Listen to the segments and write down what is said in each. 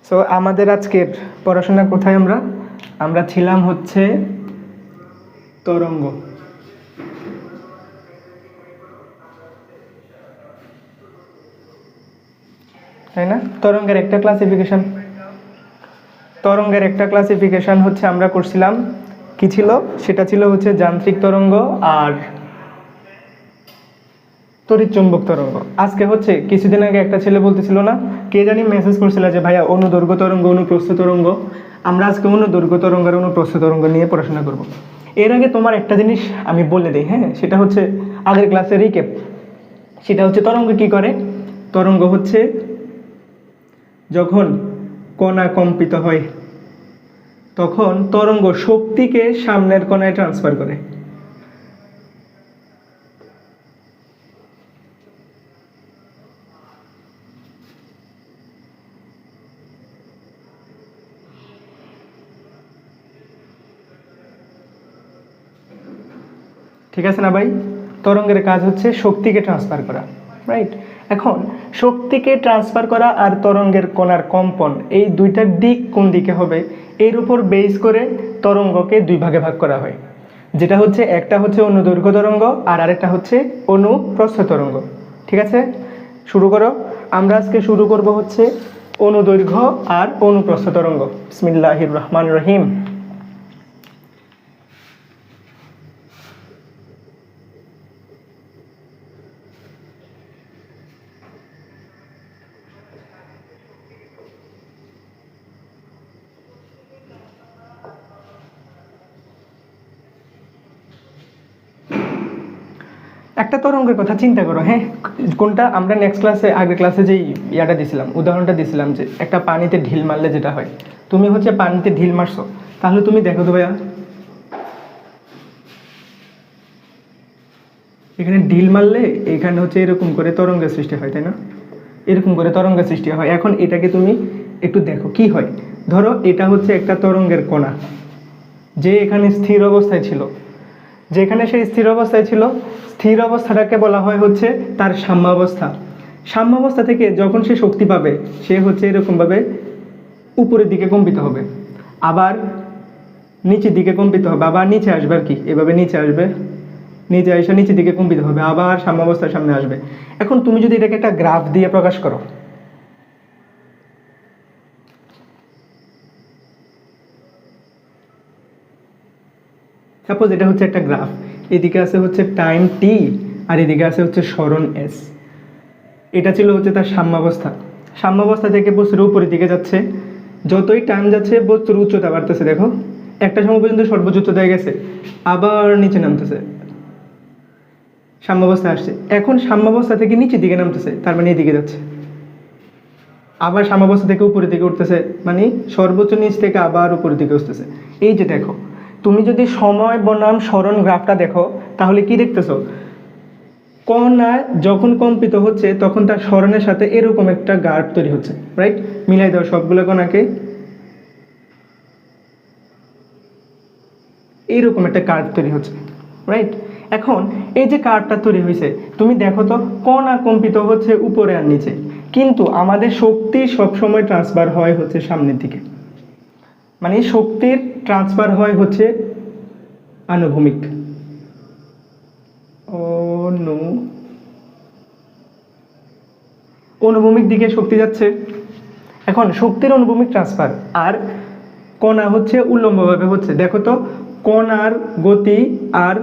So আমাদের আজকের পড়াশোনা কোথায় আমরা আমরা ছিলাম হচ্ছে তরঙ্গ, তাই না? তরঙ্গের একটা ক্লাসিফিকেশন হচ্ছে আমরা করছিলাম কি ছিল, সেটা ছিল হচ্ছে যান্ত্রিক তরঙ্গ আর তড়িৎচুম্বক তরঙ্গ। আজকে হচ্ছে কিছুদিন আগে একটা ছেলে বলতেছিল না, কে জানি মেসেজ করছিল যে ভাইয়া অনুদৈর্ঘ্য তরঙ্গ, অনুপ্রস্থ তরঙ্গ। আমরা আজকে অনুদৈর্ঘ্য তরঙ্গ আর অনুপ্রস্থ তরঙ্গ নিয়ে পড়াশোনা করব। এর আগে তোমার একটা জিনিস আমি বলে দিই, হ্যাঁ, সেটা হচ্ছে আগের ক্লাসের রিক্যাপ। সেটা হচ্ছে তরঙ্গ কি করে। তরঙ্গ হচ্ছে যখন কণা কম্পিত হয় তখন তরঙ্গ শক্তিকে সামনের কণায় ট্রান্সফার করে। ঠিক আছে না ভাই? তরঙ্গের কাজ হচ্ছে শক্তিকে ট্রান্সফার করা, রাইট? এখন শক্তিকে ট্রান্সফার করা আর তরঙ্গের কণার কম্পন, এই দুইটার দিক কোন দিকে হবে এর উপর বেস করে তরঙ্গকে দুই ভাগে ভাগ করা হয়। যেটা হচ্ছে একটা হচ্ছে অনুদৈর্ঘ্য তরঙ্গ আর আরেকটা হচ্ছে অনুপ্রস্থ তরঙ্গ। ঠিক আছে, শুরু করো। আমরা আজকে শুরু করব হচ্ছে অনুদৈর্ঘ্য আর অনুপ্রস্থ তরঙ্গ। বিসমিল্লাহির রহমানির রহিম। একটা তরঙ্গের কথা চিন্তা করো, হ্যাঁ, কোনটা আমরা নেক্সট ক্লাসে আগের ক্লাসে যেই ইয়াটা দিছিলাম, উদাহরণটা দিছিলাম যে একটা পানিতে ঢিল মারলে যেটা হয়। তুমি হচ্ছে পানিতে ঢিল মারছো, তাহলে তুমি দেখো তো ভাইয়া, এখানে ঢিল মারলে এখানে হচ্ছে এরকম করে তরঙ্গের সৃষ্টি হয়, তাই না? এরকম করে তরঙ্গের সৃষ্টি হয়। এখন এটাকে তুমি একটু দেখো কি হয়। ধরো এটা হচ্ছে একটা তরঙ্গের কণা, যে এখানে স্থির অবস্থায় ছিল। যেখানে সেই স্থির অবস্থায় ছিল, স্থির অবস্থাটাকে বলা হয় হচ্ছে তার সাম্যাবস্থা। সাম্যাবস্থা থেকে যখন সে শক্তি পাবে, সে হচ্ছে এরকমভাবে উপরের দিকে কম্পিত হবে, আবার নিচের দিকে কম্পিত হবে, আবার নিচে আসবে আর কি, এভাবে নিচে আসবে, নিচে এসে নিচের দিকে কম্পিত হবে, আবার সাম্যাবস্থার সামনে আসবে। এখন তুমি যদি এটাকে একটা গ্রাফ দিয়ে প্রকাশ করো, সাপোজ এটা হচ্ছে একটা গ্রাফ, এদিকে আছে হচ্ছে টাইম টি আর এদিকে আছে হচ্ছে সরণ এস। এটা ছিল হচ্ছে তার সাম্যাবস্থা। সাম্যাবস্থা থেকে বস্তুর উপরের দিকে যাচ্ছে, যতই টাইম যাচ্ছে বস্তুর উচ্চতা বাড়তেছে। দেখো একটা সময় পর্যন্ত সর্বোচ্চ উচ্চতায় গেছে, আবার নিচে নামতেছে, সাম্যাবস্থা আসছে। এখন সাম্যাবস্থা থেকে নিচের দিকে নামতেছে, তার মানে এদিকে যাচ্ছে, আবার সাম্যাবস্থা থেকে উপরের দিকে উঠতেছে, মানে সর্বোচ্চ নিচ থেকে আবার উপরের দিকে উঠতেছে। এই যে দেখো, তুমি যদি সময় বনাম সরণ গ্রাফটা দেখো, তাহলে কি দেখতেছো? কণা যখন কম্পিত হচ্ছে তখন তার সরণের সাথে এরকম একটা গার্ড তৈরি হচ্ছে, রাইট? মিলাই দাও সবগুলো কণাকে, এইরকম একটা কার্ভ তৈরি হচ্ছে, রাইট? এখন এই যে কার্ভটা তৈরি হয়েছে, তুমি দেখো তো কণা কম্পিত হচ্ছে উপরে আর নিচে, কিন্তু আমাদের শক্তি সবসময় ট্রান্সফার হয় হচ্ছে সামনের দিকে। মানে শক্তির ট্রান্সফার হয় হচ্ছে আনুভূমিক, অনুভূমিক দিকে শক্তি যাচ্ছে। এখন শক্তির অনুভূমিক ট্রান্সফার আর কণা হচ্ছে উল্লম্বভাবে হচ্ছে। দেখো তো কণার গতি আর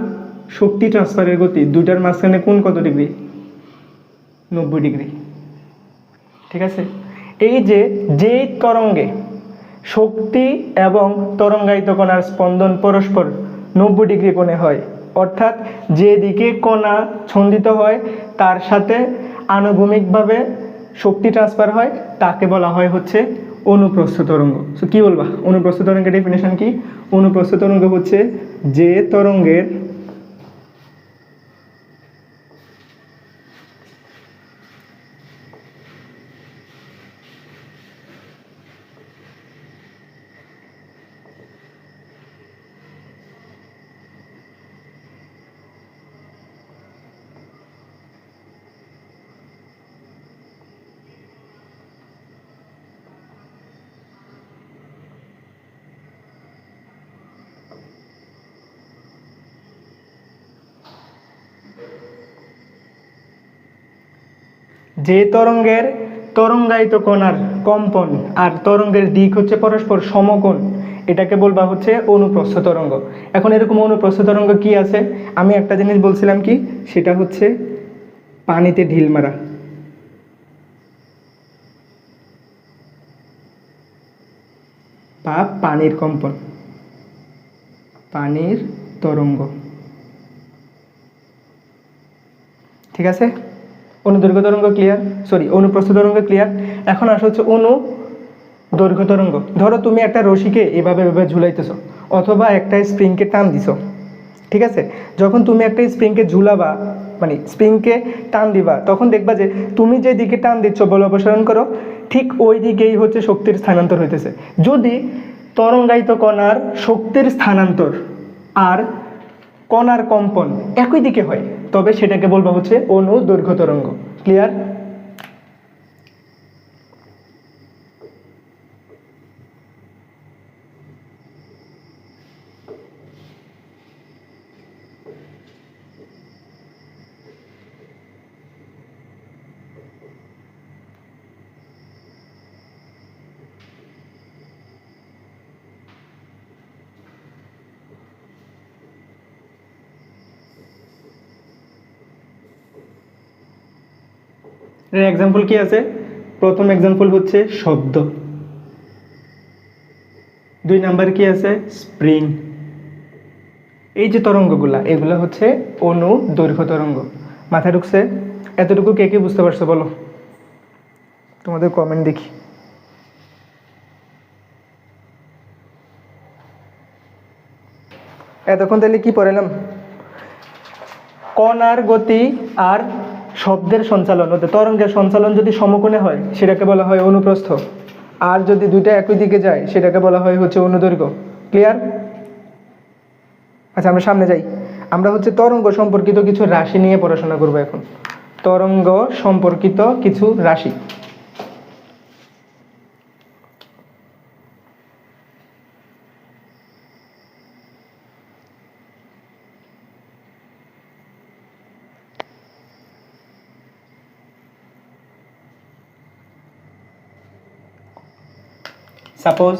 শক্তি ট্রান্সফারের গতি, দুইটার মাঝখানে কোণ কত ডিগ্রি? 90 ডিগ্রি। ঠিক আছে, এই যে যেই তরঙ্গে শক্তি এবং তরঙ্গায়িত কণার স্পন্দন পরস্পর 90 ডিগ্রি কোণে হয়, অর্থাৎ যেদিকে কণা ছন্দিত হয় তার সাথে আনুভূমিকভাবে শক্তি ট্রান্সফার হয়, তাকে বলা হয় হচ্ছে অনুপ্রস্থ তরঙ্গ। সো কি বলবা অনুপ্রস্থ তরঙ্গের ডেফিনেশন কি? অনুপ্রস্থ তরঙ্গ হচ্ছে যে তরঙ্গের যে তরঙ্গের তরঙ্গায়িত কণার কম্পন আর তরঙ্গের দিক হচ্ছে পরস্পর সমকোণ, এটাকে বলবা হচ্ছে অনুপ্রস্থ তরঙ্গ। এখন এরকম অনুপ্রস্থ তরঙ্গ কি আছে? আমি একটা জিনিস বলছিলাম কি, সেটা হচ্ছে পানিতে ঢিল মারা। বা পানির কম্পন, পানির তরঙ্গ। ঠিক আছে, অনুদৈর্ঘ্য তরঙ্গ ক্লিয়ার, সরি অনুপ্রস্থ তরঙ্গ ক্লিয়ার। এখন আসা হচ্ছে অনুদৈর্ঘ্য তরঙ্গ। ধরো তুমি একটা রশিকে এভাবে এভাবে ঝুলাইতেছো, অথবা একটা স্প্রিংকে টান দিছো। ঠিক আছে, যখন তুমি একটা স্প্রিংকে ঝুলাবা, মানে স্প্রিংকে টান দিবা, তখন দেখবা যে তুমি যে দিকে টান দিচ্ছ বল অপসারণ করো, ঠিক ওই দিকেই হচ্ছে শক্তির স্থানান্তর হইতেছে। যদি তরঙ্গায়িত কণার শক্তির স্থানান্তর আর কণার কম্পন একই দিকে হয়, তবে সেটাকে বলবো হচ্ছে অনুদৈর্ঘ্য তরঙ্গ। ক্লিয়ার? এর এক্সাম্পল কি আছে? প্রথম এক্সাম্পল হচ্ছে শব্দ, 2 নাম্বার কি আছে? স্প্রিং। এই যে তরঙ্গগুলা, এগুলো হচ্ছে অনুদৈর্ঘ্য তরঙ্গ। মাথায় ঢুকছে? এতটুকু কে কে বুঝতে পারছো বলো? তোমাদের কমেন্ট দেখি। এতক্ষণ তাহলে কি পড়ালাম? কণার গতি আর শব্দের সঞ্চালন, তরঙ্গের সঞ্চালন যদি সমকোণে হয় সেটাকে বলা হয় অনুপ্রস্থ, আর যদি দুইটা একই দিকে যায় সেটাকে বলা হয় হচ্ছে অনুদৈর্ঘ্য। ক্লিয়ার? আচ্ছা, আমরা সামনে যাই। আমরা হচ্ছে তরঙ্গ সম্পর্কিত কিছু রাশি নিয়ে পড়াশোনা করব এখন। তরঙ্গ সম্পর্কিত কিছু রাশি। সাপোজ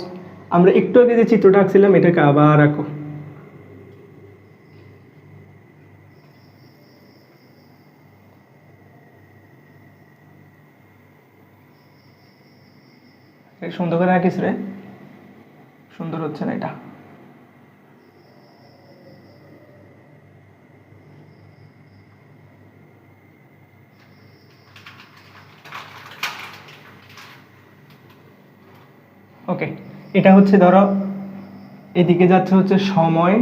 আমরা একটু আগে যে চিত্রটা আঁকছিলাম, এটাকে আবার আঁকো। সুন্দর করে আঁকিস রে, সুন্দর হচ্ছে না এটা। ওকে, এটা হচ্ছে ধরো এদিকে যাচ্ছে হচ্ছে সময়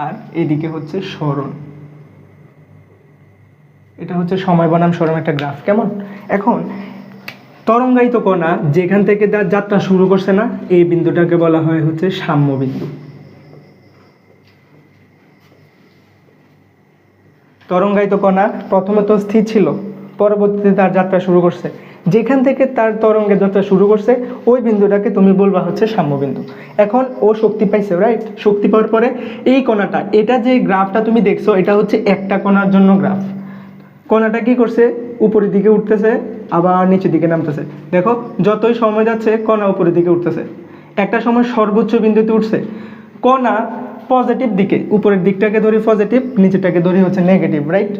আর এদিকে হচ্ছে স্মরণ। এটা হচ্ছে সময় বনাম স্মরণ একটা গ্রাফ। কেমন? এখন তরঙ্গায়িত কণা যেখান থেকে তার যাত্রা শুরু করছে না, এই বিন্দুটাকে বলা হয় হচ্ছে সাম্য বিন্দু। তরঙ্গায়িত কণা প্রথমে তো স্থির ছিল, পরবর্তীতে তার যাত্রা শুরু করছে। যেখান থেকে তার তরঙ্গের যাত্রা শুরু করছে ওই বিন্দুটাকে তুমি বলবা হচ্ছে সাম্যবিন্দু। এখন ও শক্তি পাইছে, রাইট? শক্তি পাওয়ার পরে এই কণাটা, এটা যে গ্রাফটা তুমি দেখছো, এটা হচ্ছে একটা কণার জন্য গ্রাফ। কণাটা কি করছে? উপরের দিকে উঠতেছে, আবার নিচের দিকে নামতেছে। দেখো, যতই সময় যাচ্ছে কণা উপরের দিকে উঠতেছে। একটা সময় সর্বোচ্চ বিন্দুতে উঠছে। কণা পজিটিভ দিকে, উপরের দিকটাকে ধরি পজিটিভ, নিচেরটাকে ধরি হচ্ছে নেগেটিভ, রাইট?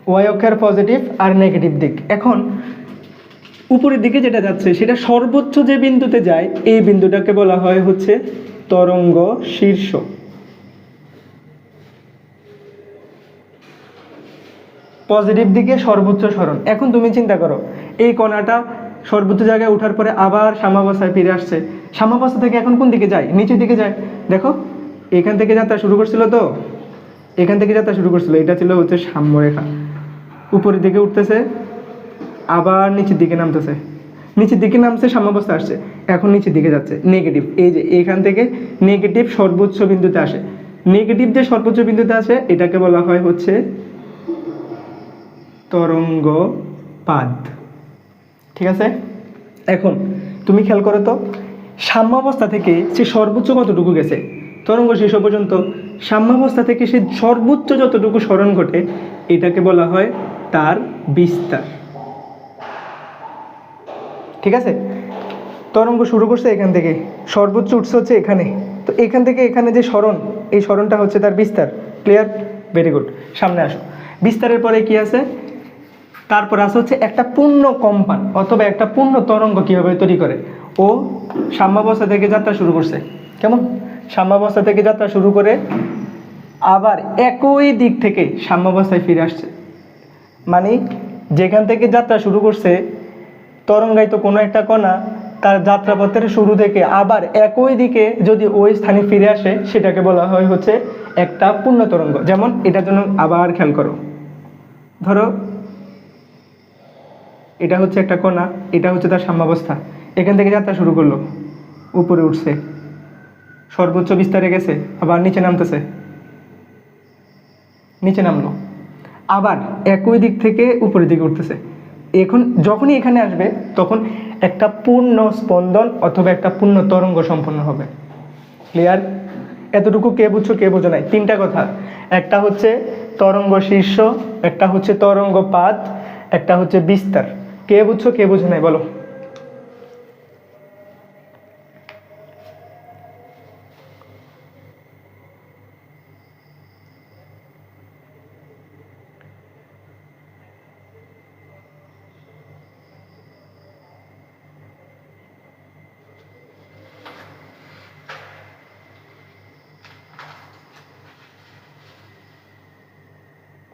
ওয়াই অক্ষের পজিটিভ আর নেগেটিভ দিক। এখন উপরের দিকে যেটা যাচ্ছে সেটা সর্বোচ্চ যে বিন্দুতে যায়, এই বিন্দুটাকে বলা হয় হচ্ছে তরঙ্গ শীর্ষ। পজিটিভ দিকে সর্বোচ্চ সরণ। এখন তুমি চিন্তা করো, এই কণাটা সর্বোচ্চ জায়গায় ওঠার পরে আবার সাম্যাবস্থায় ফিরে আসছে। সাম্যাবস্থা থেকে এখন কোন দিকে যায়? নিচের দিকে যায়। দেখো, এখান থেকে যাত্রা শুরু করছিল, তো এখান থেকে যাত্রা শুরু করছিল, এটা ছিল হচ্ছে সাম্যরেখা। উপরের দিকে উঠতেছে, আবার নিচের দিকে নামতেছে, নিচের দিকে নামছে, সাম্যাবস্থা আসছে, এখন নিচের দিকে যাচ্ছে, নেগেটিভ। এই যে এখান থেকে নেগেটিভ সর্বোচ্চ বিন্দুতে আসে। নেগেটিভ যে সর্বোচ্চ বিন্দুতে আসে এটাকে বলা হয় হচ্ছে তরঙ্গপাদ। ঠিক আছে? এখন তুমি খেয়াল করো তো, সাম্যাবস্থা থেকে সে সর্বোচ্চ কতটুকু গেছে তরঙ্গ শীর্ষ পর্যন্ত, সাম্যাবস্থা থেকে সে সর্বোচ্চ যতটুকু সরণ ঘটে এটাকে বলা হয় তার বিস্তার। ঠিক আছে, তরঙ্গ শুরু করছে এখান থেকে, সর্বোচ্চ উঠছে হচ্ছে এখানে, তো এখান থেকে এখানে যে সরণ, এই সরণটা হচ্ছে তার বিস্তার। ক্লিয়ার? Very good. সামনে আসো। বিস্তারের পরে কি আছে? তারপর আছে হচ্ছে একটা পূর্ণ কম্পান অথবা একটা পূর্ণ তরঙ্গ কীভাবে তৈরি করে। ও সাম্যাবস্থা থেকে যাত্রা শুরু করছে। কেমন? সাম্যাবস্থা থেকে যাত্রা শুরু করে আবার একই দিক থেকে সাম্যাবস্থায় ফিরে আসছে। মানে যেখান থেকে যাত্রা শুরু করছে তরঙ্গায়িত কোনো একটা কণা, তার যাত্রাপথের শুরু থেকে আবার একই দিকে যদি ওই স্থানে ফিরে আসে, সেটাকে বলা হয় হচ্ছে একটা পূর্ণ তরঙ্গ। যেমন এটার জন্য আবার খেয়াল করো, ধরো এটা হচ্ছে একটা কণা, এটা হচ্ছে তার সাম্যাবস্থা, এখান থেকে যাত্রা শুরু করলো, উপরে উঠছে, সর্বোচ্চ বিস্তারে গেছে, আবার নিচে নামতেছে, নিচে নামলো, আবার একই দিক থেকে উপরের দিকে উঠতেছে। এখন যখনই এখানে আসবে তখন একটা পূর্ণ স্পন্দন অথবা একটা পূর্ণ তরঙ্গ সম্পন্ন হবে। ক্লিয়ার? এতটুকু কে বুঝছো, কে বোঝো নাই? তিনটা কথা, একটা হচ্ছে তরঙ্গ শীর্ষ, একটা হচ্ছে তরঙ্গ পাত, একটা হচ্ছে বিস্তার। কে বুঝছো, কে বোঝো নাই বলো?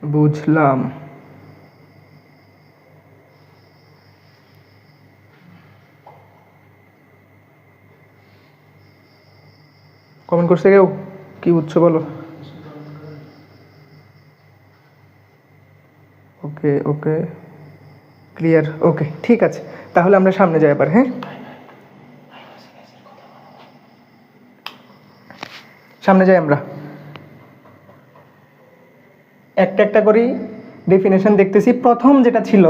বুঝলাম। কমেন্ট করছে কেউ? কি বুঝছো বলো? ওকে ওকে, ক্লিয়ার। ওকে, ঠিক আছে, তাহলে আমরা সামনে যাই আবার। হ্যাঁ, সামনে যাই আমরা। একটা একটা করেই ডেফিনেশন দেখতেছি। প্রথম যেটা ছিল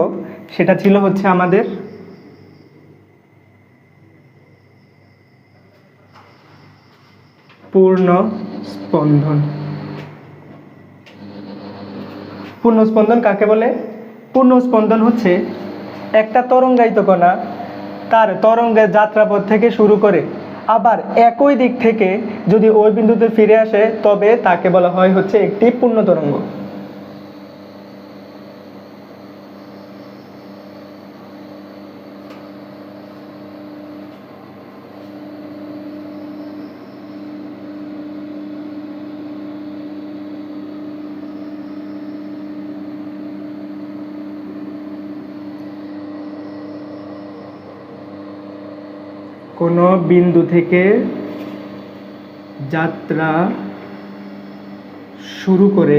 সেটা ছিল হচ্ছে আমাদের পূর্ণ স্পন্দন। পূর্ণ স্পন্দন কাকে বলে? পূর্ণ স্পন্দন হচ্ছে একটা তরঙ্গায়িত কণা তার তরঙ্গের যাত্রাপথ থেকে শুরু করে আবার একই দিক থেকে যদি ওই বিন্দুতে ফিরে আসে, তবে তাকে বলা হয় হচ্ছে একটি পূর্ণ তরঙ্গ। কোনো বিন্দু থেকে যাত্রা শুরু করে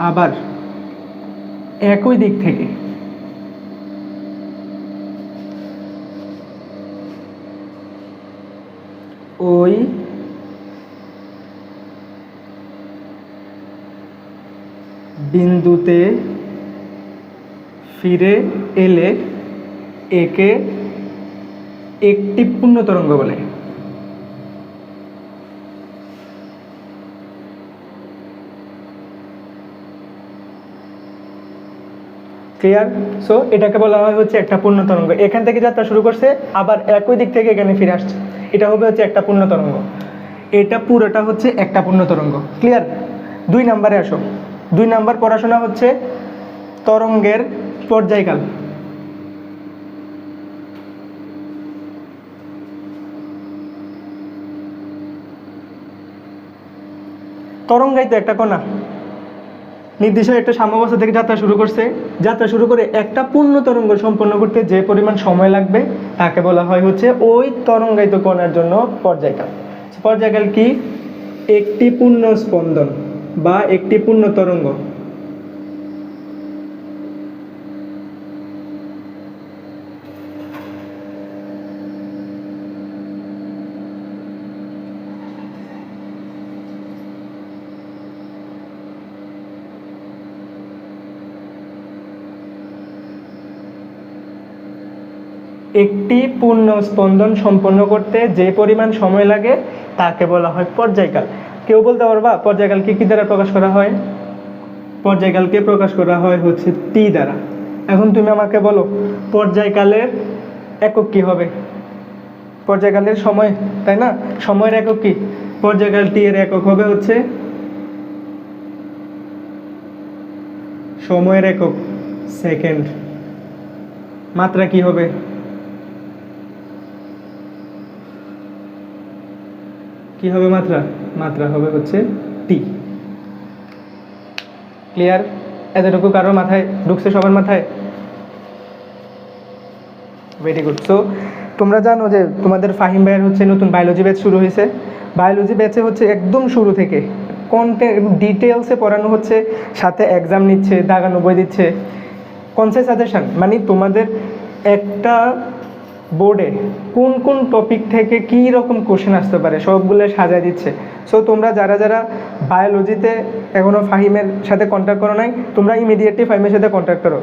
আবার একই দিক থেকে ওই বিন্দুতে ফিরে এলে একে একটি পূর্ণ তরঙ্গ বলে। ক্লিয়ার? সো এটাকে বলা হয় হচ্ছে একটা পূর্ণ তরঙ্গ। এখান থেকে যাত্রা শুরু করছে, আবার একই দিক থেকে এখানে ফিরে আসছে, এটা হবে হচ্ছে একটা পূর্ণ তরঙ্গ। এটা পুরোটা হচ্ছে একটা পূর্ণ তরঙ্গ। ক্লিয়ার? 2 নম্বরে আসো। 2 নম্বর পড়াশোনা হচ্ছে তরঙ্গের পর্যায়কাল। তরঙ্গায়িত একটা কণা নির্দিষ্ট একটা সাম্যাবস্থা থেকে যাত্রা শুরু করছে, যাত্রা শুরু করে একটা পূর্ণ তরঙ্গ সম্পন্ন করতে যে পরিমাণ সময় লাগবে তাকে বলা হয় হচ্ছে ওই তরঙ্গায়িত কণার জন্য পর্যায়কাল। পর্যায়কাল কি? একটি পূর্ণ স্পন্দন বা একটি পূর্ণ তরঙ্গ। একটি পূর্ণ স্পন্দন সম্পন্ন করতে যে পরিমাণ সময় লাগে তাকে বলা হয় পর্যায়কাল। কেউ বলতে পারবা পর্যায়কালকে কি দ্বারা প্রকাশ করা হয়? পর্যায়কালকে প্রকাশ করা হয় হচ্ছে টি দ্বারা। এখন তুমি আমাকে বলো পর্যায়কালের একক কি হবে? পর্যায়কালের সময়, তাই না? সময়ের একক কি? পর্যায়কাল টি এর একক হবে হচ্ছে সময়ের একক সেকেন্ড। মাত্রা কি হবে? কি হবে মাত্রা? মাত্রা হবে হচ্ছে টি। ক্লিয়ার? এতটুকু কারোর মাথায় ঢুকছে? সবার মাথায়? Very good. সো তোমরা জানো যে তোমাদের ফাহিম ভাইয়ের হচ্ছে নতুন বায়োলজি ব্যাচ শুরু হয়েছে। বায়োলজি ব্যাচে হচ্ছে একদম শুরু থেকে কন্টেন্ট ডিটেলসে পড়ানো হচ্ছে, সাথে এক্সাম নিচ্ছে, দাগানো বই দিচ্ছে। কনসাইজ সাজেশন মানে তোমাদের একটা বোর্ডে কোন কোন টপিক থেকে কী রকম কোশ্চেন আসতে পারে সবগুলো সাজায় দিচ্ছে। সো তোমরা যারা যারা বায়োলজিতে এখনও ফাহিমের সাথে কন্ট্যাক্ট করো নাই, তোমরা ইমিডিয়েটলি ফাহিমের সাথে কন্ট্যাক্ট করো।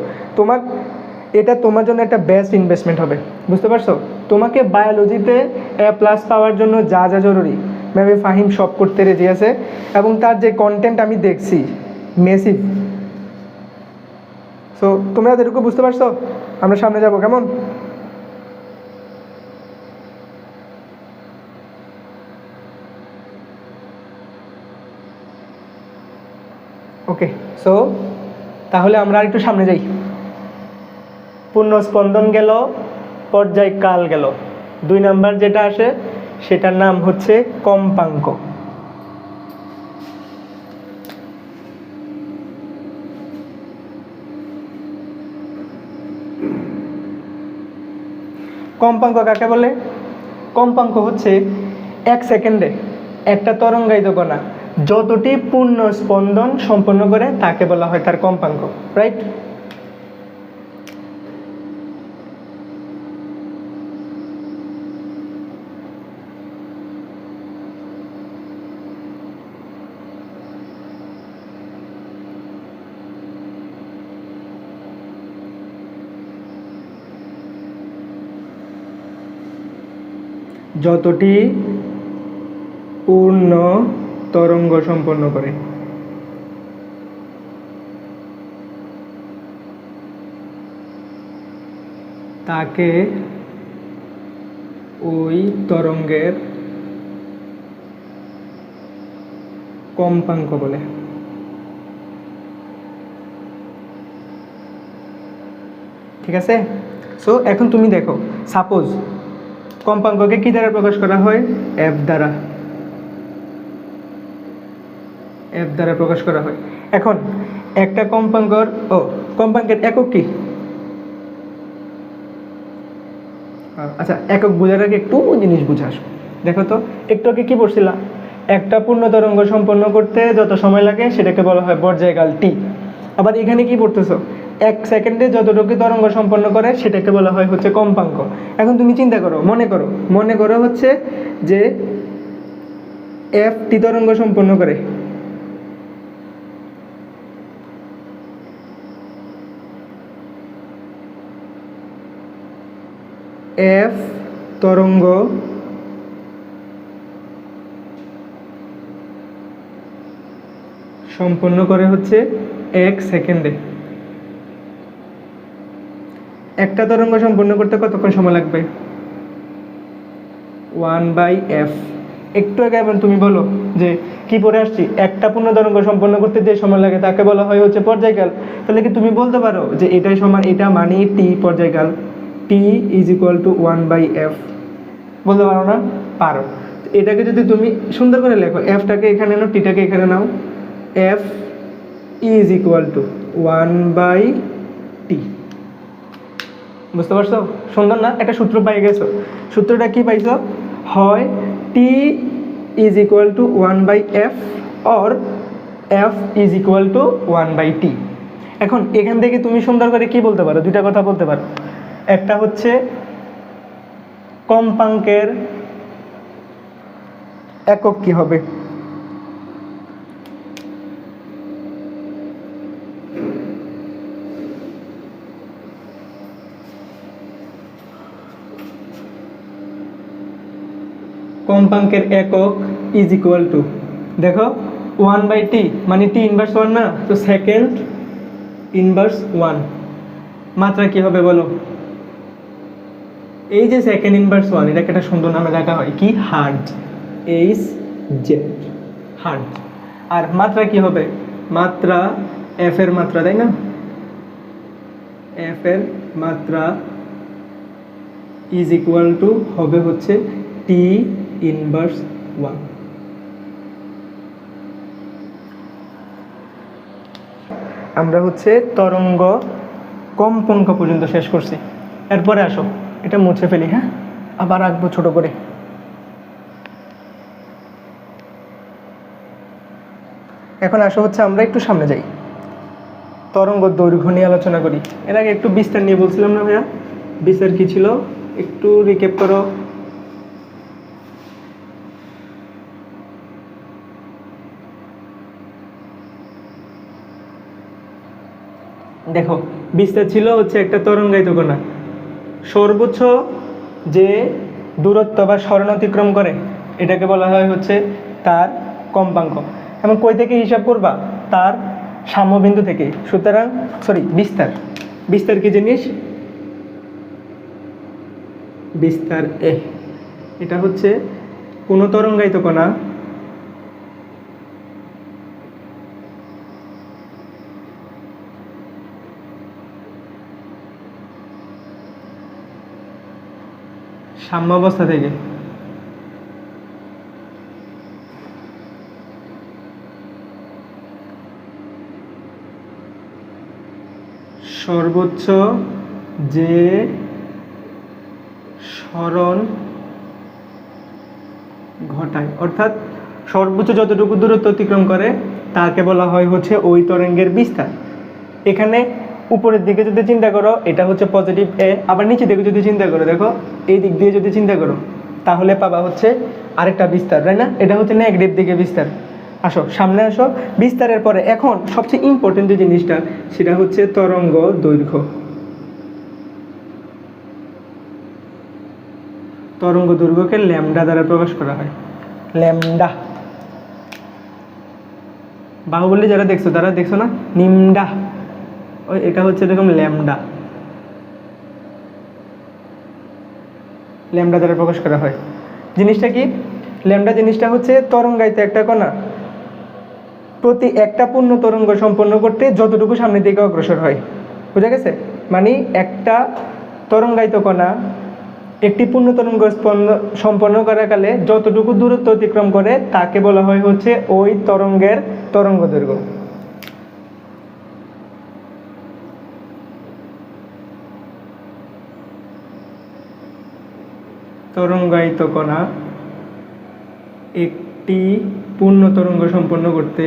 এটা তোমার জন্য একটা বেস্ট ইনভেস্টমেন্ট হবে, বুঝতে পারছো? তোমাকে বায়োলজিতে A+ পাওয়ার জন্য যা যা জরুরি মেবি ফাহিম সব করতে রেডি আছে, এবং তার যে কন্টেন্ট আমি দেখছি মেসিভ। সো তোমরা এতটুকু বুঝতে পারছো? আমরা সামনে যাব কেমন? ওকে, সো তাহলে আমরা আর একটু সামনে যাই। পূর্ণস্পন্দন গেল, পর্যায়কাল গেল, 2 নাম্বার যেটা আসে সেটার নাম হচ্ছে কম্পাঙ্ক। কম্পাঙ্ক কাকে বলে? কম্পাঙ্ক হচ্ছে 1 সেকেন্ডে একটা তরঙ্গায়িত কণা যতটি পূর্ণ স্পন্দন সম্পন্ন করে তাকে বলা হয় তার কম্পাঙ্ক, রাইট? যতটি পূর্ণ তরঙ্গ সম্পন্ন করে তাকে ওই তরঙ্গের কম্পাঙ্ক বলে। ঠিক আছে? সো এখন তুমি দেখো, সাপোজ কম্পাঙ্ককে কি দ্বারা প্রকাশ করা হয়? এফ দ্বারা। এফ দ্বারা প্রকাশ করা হয়। এখন একটা কম্পাঙ্কের একক কি? আচ্ছা, একক বোঝার আগে একটু জিনিস বুঝে আসো। দেখো তো, একটু আগে কি পড়ছিলাম? একটা পূর্ণ তরঙ্গ সম্পন্ন করতে যত সময় লাগে সেটাকে বলা হয় পর্যায়কাল টি। আবার এখানে কি পড়তেছো? 1 সেকেন্ডে যতটুকু তরঙ্গ সম্পন্ন করে সেটাকে বলা হয় হচ্ছে কম্পাঙ্ক। এখন তুমি চিন্তা করো, মনে করো হচ্ছে যে এফ টি তরঙ্গ সম্পন্ন করে, এফ তরঙ্গ সম্পন্ন করে হচ্ছে 1 সেকেন্ডে। একটা তরঙ্গ সম্পন্ন করতে কতক্ষণ সময় লাগবে? 1/f। একটু আগে এখন তুমি বলো যে কি পড়ে আসছি, একটা পূর্ণ তরঙ্গ সম্পন্ন করতে যে সময় লাগে তাকে বলা হয় হচ্ছে পর্যায়কাল। তাহলে কি তুমি বলতে পারো যে এটাই সমান, এটা মানে টি পর্যায়কাল, টি ইজ ইকুয়াল টু 1/f? বলতে পারো না? পারো। এটাকে যদি তুমি সুন্দর করে লেখো, এফটাকে এখানে নাও, টিটাকে এখানে নাও, F is equal to 1/t। বুঝতে পারছো? সুন্দর না? একটা সূত্র পাই গেছো। সূত্রটা কি পাইছো? হয় T is equal to 1/f or F is equal to 1/t। এখন এখান থেকে তুমি সুন্দর করে কি বলতে পারো? দুইটা কথা বলতে পারো। একটা হচ্ছে কম্পাঙ্কের একক কি হবে, কম্পাঙ্কের একক ইজ ইকুয়াল টু, দেখো 1/t মানে t ইনভার্স 1 না, তো সেকেন্ড ইনভার্স 1 মাত্রা কি হবে বলো? এই যে সেকেন্ড ইনভার্স 1 এটাকে একটা সুন্দর নামে ডাকা হয় কি? Hertz, HZ, hertz. আর মাত্রা কি হবে? মাত্রা f এর মাত্রা, তাই না? f এর মাত্রা ইজ ইকুয়াল টু হবে হচ্ছে t ইনভার্স 1। আমরা হচ্ছে তরঙ্গ কম্পাঙ্ক পর্যন্ত শেষ করছি। এরপরে আসো এটা মুছে ফেলি, হ্যাঁ, আবার আঁকবো ছোট করে। এখন আসো হচ্ছে আমরা একটু সামনে যাই, তরঙ্গ দৈর্ঘ্য নিয়ে আলোচনা করি। এর আগে একটু বিস্তার নিয়ে বলছিলাম না ভাইয়া? বিস্তার কি ছিল একটু রিক্যাপ করো। দেখো, বিস্তার ছিল হচ্ছে একটা তরঙ্গায়িত কণা সর্বোচ্চ যে দূরত্ব বা সরণ অতিক্রম করে এটাকে বলা হয় হচ্ছে তার কম্পাঙ্ক। এবং কই থেকে হিসাব করবা? তার সাম্যবিন্দু থেকে। সুতরাং বিস্তার, বিস্তার কি জিনিস? বিস্তার এটা হচ্ছে কোনো তরঙ্গায়িত কণা সাম্যাবস্থা থেকে সর্বোচ্চ যে সরণ ঘটায়, অর্থাৎ সর্বোচ্চ যতটুকু দূরত্ব অতিক্রম করে তাকে বলা হয় হচ্ছে ওই তরঙ্গের বিস্তার। এখানে উপরের দিকে যদি চিন্তা করো এটা হচ্ছে পজিটিভ এ, আবার নিচে দিকে যদি চিন্তা করো, দেখো এই দিক দিয়ে যদি চিন্তা করো তাহলে পাবা হচ্ছে আরেকটা বিস্তার, তাই না? এটা হচ্ছে নেগেটিভ দিকে বিস্তার। আসো সামনে আসো। বিস্তারের পরে এখন সবচেয়ে ইম্পর্টেন্ট যে জিনিসটা সেটা হচ্ছে তরঙ্গ দৈর্ঘ্য। তরঙ্গ দৈর্ঘ্যকে ল্যামডা দ্বারা প্রকাশ করা হয়। ল্যামডা, বাহুবলী যারা দেখছো তারা দেখছো না? নিমডা, ওই এটা হচ্ছে এরকম ল্যামডা, ল্যামডা দ্বারা প্রকাশ করা হয়। জিনিসটা কি? ল্যামডা জিনিসটা হচ্ছে তরঙ্গায়িত একটা কণা প্রতি একটা পূর্ণ তরঙ্গ সম্পন্ন করতে যতটুকু সামনের দিকে অগ্রসর হয়। বুঝা গেছে? মানে একটা তরঙ্গায়িত কণা একটি পূর্ণ তরঙ্গ সম্পন্ন করাকালে যতটুকু দূরত্ব অতিক্রম করে তাকে বলা হয় হচ্ছে ওই তরঙ্গের তরঙ্গ দৈর্ঘ্য। তরঙ্গায়িত কণা একটি পূর্ণ তরঙ্গ সম্পন্ন করতে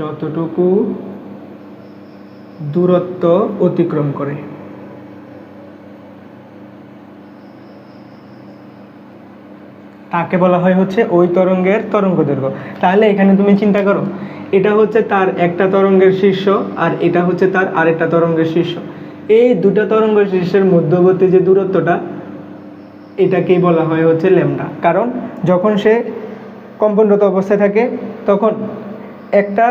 যতটুকু দূরত্ব অতিক্রম করে তাকে বলা হয় হচ্ছে ওই তরঙ্গের তরঙ্গ দৈর্ঘ্য। তাহলে এখানে তুমি চিন্তা করো, এটা হচ্ছে তার একটা তরঙ্গের শীর্ষ আর এটা হচ্ছে তার আরেকটা তরঙ্গের শীর্ষ। এই দুটো তরঙ্গের শীর্ষের মধ্যবর্তী যে দূরত্বটা এটাকেই বলা হয় হচ্ছে ল্যামডা। কারণ যখন সে কম্পনরত অবস্থায় থাকে তখন একটা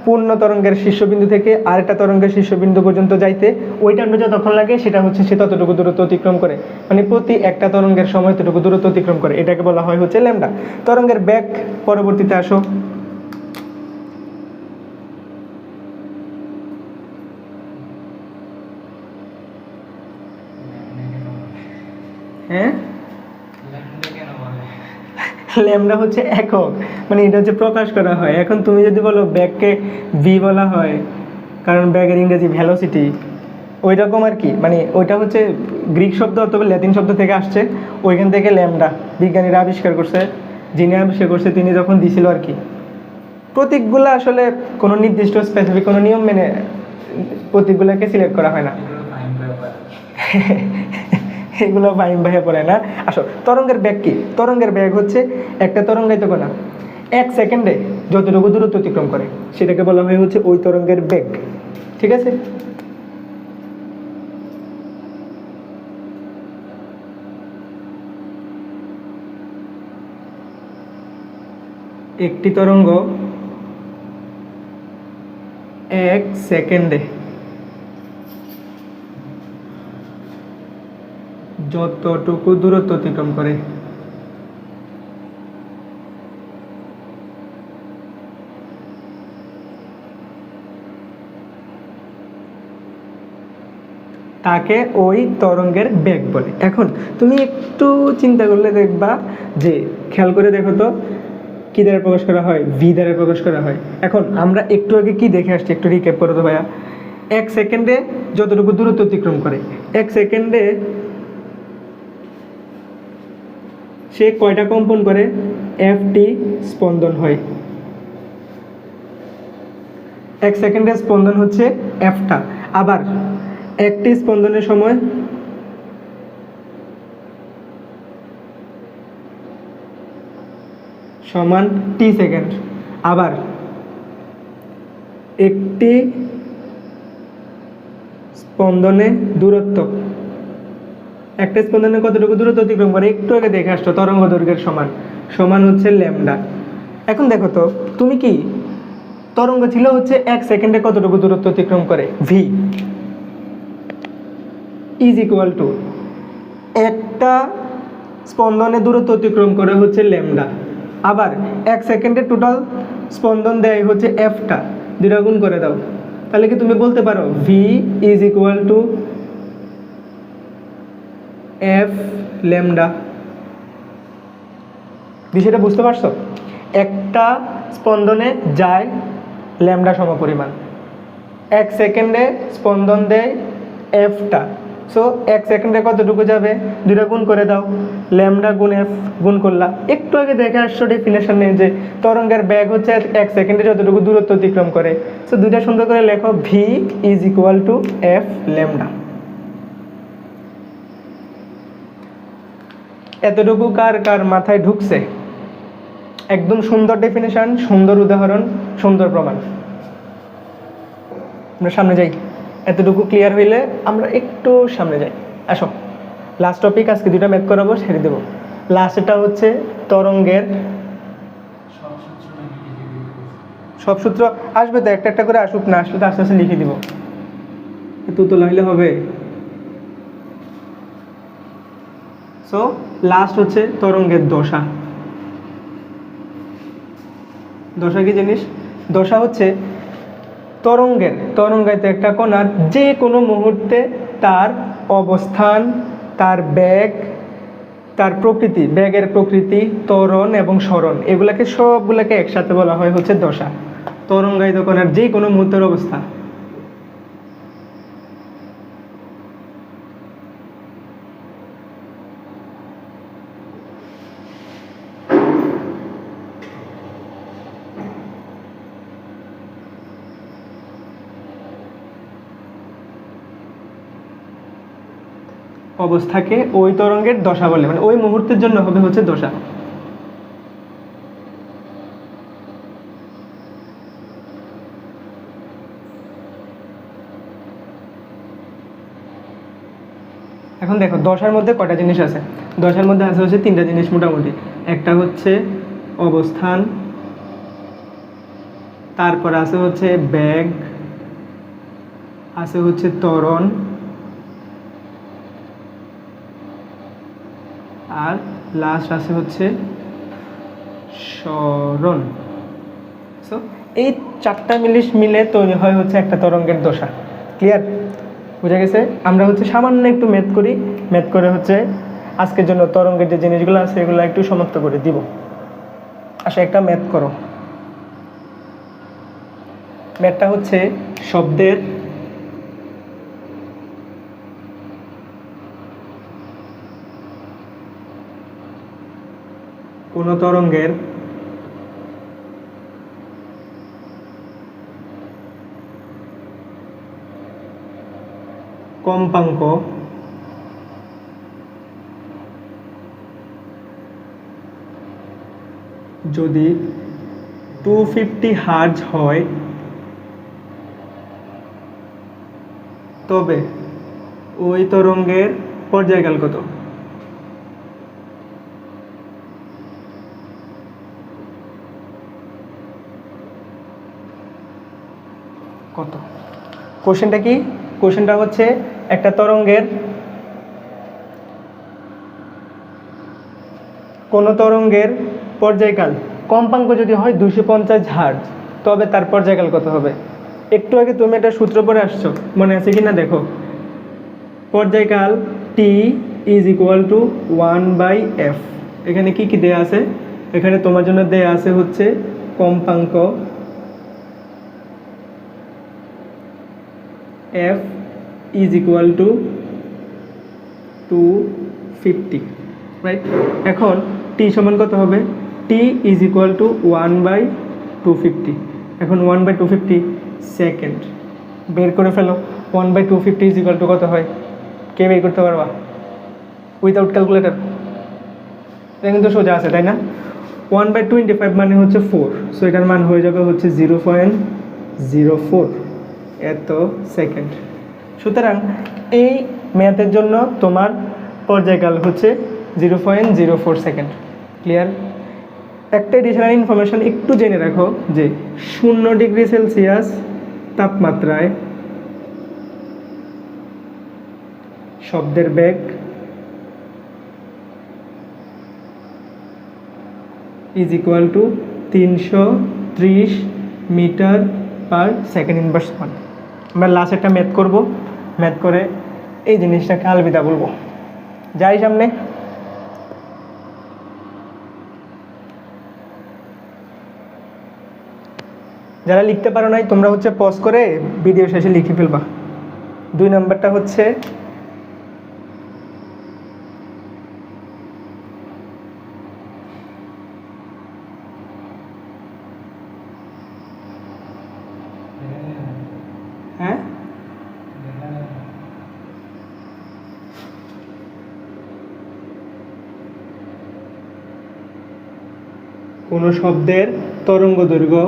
পূর্ণ তরঙ্গের শীর্ষবিন্দু থেকে আরেকটা তরঙ্গের শীর্ষবিন্দু পর্যন্ত যাইতে ওই টাইমটা যতক্ষণ লাগে সেটা হচ্ছে সে ততটুকু দূরত্ব অতিক্রম করে, মানে প্রতি একটা তরঙ্গের সময় ততটুকু দূরত্ব অতিক্রম করে। এটাকে বলা হয় হচ্ছে ল্যামডা। তরঙ্গের বেগ পরবর্তীতে আসো। হ্যাঁ, ল্যামডা হচ্ছে একক, মানে এটা হচ্ছে প্রকাশ করা হয়। এখন তুমি যদি বলো ব্যাগকে ভি বলা হয় কারণ ব্যাগের ইংরেজি ভ্যালোসিটি, ওই রকম আর কি, মানে ওইটা হচ্ছে গ্রিক শব্দ অথবা ল্যাটিন শব্দ থেকে আসছে, ওইখান থেকে ল্যামডা বিজ্ঞানীরা আবিষ্কার করছে। যিনি আবিষ্কার করছে তিনি যখন দিছিল আর কি। প্রতীকগুলো আসলে কোনো নির্দিষ্ট স্পেসিফিক কোনো নিয়ম মেনে প্রতীকগুলোকে সিলেক্ট করা হয় না। এগুলো ফাহিম ভাইয়া পড়ে না। আসো, তরঙ্গের বেগ কি? তরঙ্গের বেগ হচ্ছে একটা তরঙ্গায়িত কণা 1 সেকেন্ডে যতটুকু দূরত্ব অতিক্রম করে সেটাকে বলা হয় হচ্ছে ওই তরঙ্গের বেগ। ঠিক আছে? একটি তরঙ্গ 1 সেকেন্ডে যতটুকু দূরত্ব অতিক্রম করে তাকে ওই তরঙ্গের বেগ বলে। এখন তুমি একটু চিন্তা করলে দেখবা যে, খেয়াল করে দেখো তো, কি দ্বারা প্রকাশ করা হয়? ভি দ্বারা প্রকাশ করা হয়। এখন আমরা একটু আগে কি দেখে আসছি, একটু রিক্যাপ করো তো ভাইয়া। 1 সেকেন্ডে যতটুকু দূরত্ব অতিক্রম করে, 1 সেকেন্ডে সে কয়টা কম্পন করে? FT স্পন্দন হয়। 1 সেকেন্ডের স্পন্দন হচ্ছে Fটা। আবার একটি স্পন্দনের সময় সমান T সেকেন্ড। আবার একটি স্পন্দনে দূরত্ব, একটা স্পন্দনে কতটুকু দূরত্ব অতিক্রম করে একটু আগে দেখে আসছো, তরঙ্গ দৈর্ঘ্যের সমান সমান হচ্ছে ল্যামডা। এখন দেখো তো, তুমি কি তরঙ্গ ছিল হচ্ছে 1 সেকেন্ডে কতটুকু দূরত্ব অতিক্রম করে? ভি ইজ ইকুয়াল টু একটা স্পন্দনে দূরত্ব অতিক্রম করে হচ্ছে ল্যামডা। আবার 1 সেকেন্ডে টোটাল স্পন্দন দেয় হচ্ছে এফটা, দুটা গুণ করে দাও, তাহলে কি তুমি বলতে পারো V is equal two F lambda. বিষয়টা বুঝতে পারছো? একটা স্পন্দনে যায় ল্যামডা সমপরিমাণ, 1 সেকেন্ডে স্পন্দন দেয় এফটা। সো 1 সেকেন্ডে কতটুকু যাবে? দুটা গুণ করে দাও, ল্যামডা গুণ এফ গুণ করলা। একটু আগে দেখে আসছো ডেফিনেশনে যে তরঙ্গের বেগ হচ্ছে 1 সেকেন্ডে যতটুকু দূরত্ব অতিক্রম করে। সো দুইটা সুন্দর করে লেখো, V is equal two F lambda. এতটুকু কার কার মাথায় ঢুকছে? একদম সুন্দর ডেফিনেশন, সুন্দর উদাহরণ, সুন্দর প্রমাণ। আমরা সামনে যাই। এতটুকু ক্লিয়ার হইলে আমরা একটু সামনে যাই। আসো, লাস্ট টপিক, আজকে দুইটা ম্যাথ করাবো, ছেড়ে দেবো। লাস্টটা হচ্ছে তরঙ্গের সব সূত্র আসবে তো, একটা একটা করে আসুক, না আসলে তো আস্তে আস্তে লিখে দিব, তো তোলা হইলে হবে। সো লাস্ট হচ্ছে তরঙ্গের দশা। দশা কি জিনিস? দশা হচ্ছে তরঙ্গায়িত একটা কণার যে কোনো মুহূর্তে তার অবস্থান, তার বেগ, তার প্রকৃতি, বেগের প্রকৃতি, ত্বরণ এবং সরণ, এগুলাকে সবগুলোকে একসাথে বলা হয় হচ্ছে দশা। তরঙ্গায়িত কণার যে কোনো মুহূর্তের অবস্থা। অবস্থাকে ওই তরঙ্গের দশা বলে, মানে ওই মুহূর্তের জন্য হবে হচ্ছে দশা। এখন দেখো, দশার মধ্যে কয়টা জিনিস আছে? দশার মধ্যে আছে হচ্ছে তিনটা জিনিস মোটামুটি। একটা হচ্ছে অবস্থান, তারপর আছে হচ্ছে বেগ, আছে হচ্ছে ত্বরণ, আর লাস্ট আছে হচ্ছে সরণ। সো এই চারটা মিলে তৈরি হয় হচ্ছে একটা তরঙ্গের দশা। ক্লিয়ার? বুঝা গেছে? আমরা হচ্ছে সামান্য একটু ম্যাথ করি, ম্যাথ করে হচ্ছে আজকের জন্য তরঙ্গের যে জিনিসগুলো আছে এগুলো একটু সমাপ্ত করে দিব। আচ্ছা, একটা ম্যাথ করো। ম্যাথটা হচ্ছে শব্দের কোনো তরঙ্গের কম্পাঙ্ক যদি 250 হার্জ হয় তবে ওই তরঙ্গের পর্যায়কাল কত? কত? কোশ্চেনটা কি? কোশ্চেনটা হচ্ছে একটা তরঙ্গের কোন তরঙ্গের পর্যায়কাল কম্পাঙ্ক যদি হয় 250 হার্জ তবে তার পর্যায়কাল কত হবে? একটু আগে তুমি একটা সূত্র পড়ে আসছো, মনে আছে কিনা দেখো। পর্যায়কাল T is equal to 1/f। এখানে কি কি দেয়া আছে? এখানে তোমার জন্য দেয়া আছে হচ্ছে কম্পাঙ্ক f is equal two 250, right? এখন t সমান কত হবে? t is equal two 1/250। এখন 1/250 সেকেন্ড বের করে ফেলো। 1/250 ইজ ইকুয়াল টু কত হয়? কে বের করতে পারবা উইথাউট ক্যালকুলেটর? এটা কিন্তু সোজা আছে, তাই না? 1/25 মানে হচ্ছে 4, সো এটার মান হয়ে যাবে হচ্ছে 0.04 এত সেকেন্ড। সুতরাং এই ম্যাথের জন্য তোমার পর্যায়কাল হচ্ছে 0.04 সেকেন্ড। ক্লিয়ার? একটা এডিশনাল ইনফরমেশন একটু জেনে রাখো যে 0 ডিগ্রি সেলসিয়াস তাপমাত্রায় শব্দের বেগ is equal to 330 metre per second inverse 1। আমরা লাস্ট একটা ম্যাথ করব, ম্যাথ করে এই জিনিসটাকে আলবিদা বলবো। যাই সামনে। যারা লিখতে পারো নাই তোমরা হচ্ছে পজ করে ভিডিও শেষে লিখে ফেলবা। 2 নাম্বারটা হচ্ছে হ্যাঁ কোন শব্দের তরঙ্গ দৈর্ঘ্য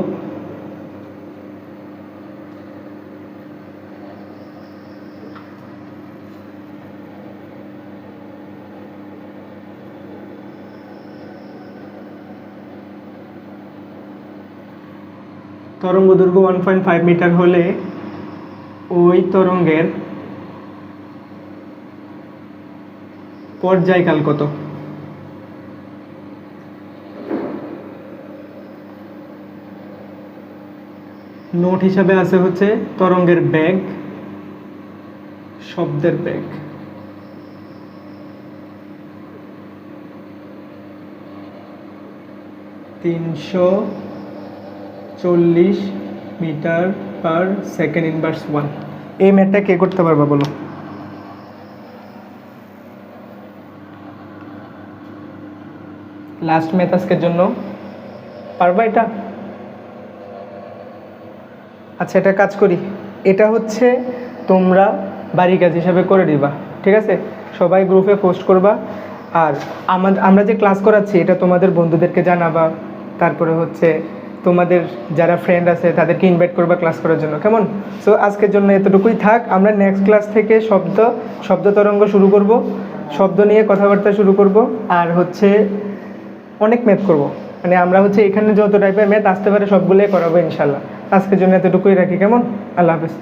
তরঙ্গ দৈর্ঘ্য 1.5 মিটার হলে ওই তরঙ্গের পর্যায়কাল কত? নোট হিসাবে আছে হচ্ছে তরঙ্গের বেগ, শব্দের বেগ। তিনশো 40 মিটার পার সেকেন্ড ইনভার্স 1। এই ম্যাথটা কে করতে পারবা বলো? লাস্ট ম্যাথ আজকের জন্য। পারবা এটা? আচ্ছা, এটা কাজ করি। এটা হচ্ছে তোমরা বাড়ি কাজ হিসাবে করে দিবা, ঠিক আছে? সবাই গ্রুপে পোস্ট করবা। আর আমরা যে ক্লাস করাচ্ছি এটা তোমাদের বন্ধুদেরকে জানাবা। তারপরে হচ্ছে তোমাদের যারা ফ্রেন্ড আছে তাদেরকে ইনভাইট করবা ক্লাস করার জন্য, কেমন? সো আজকের জন্য এতটুকুই থাক। আমরা নেক্সট ক্লাস থেকে শব্দ তরঙ্গ শুরু করব, শব্দ নিয়ে কথাবার্তা শুরু করব। আর হচ্ছে অনেক ম্যাথ করব, মানে আমরা হচ্ছে এখানে যত টাইপের ম্যাথ আসতে পারে সবগুলোই করাবো ইনশাল্লাহ। আজকের জন্য এতটুকুই রাখি, কেমন? আল্লাহ হাফেজ।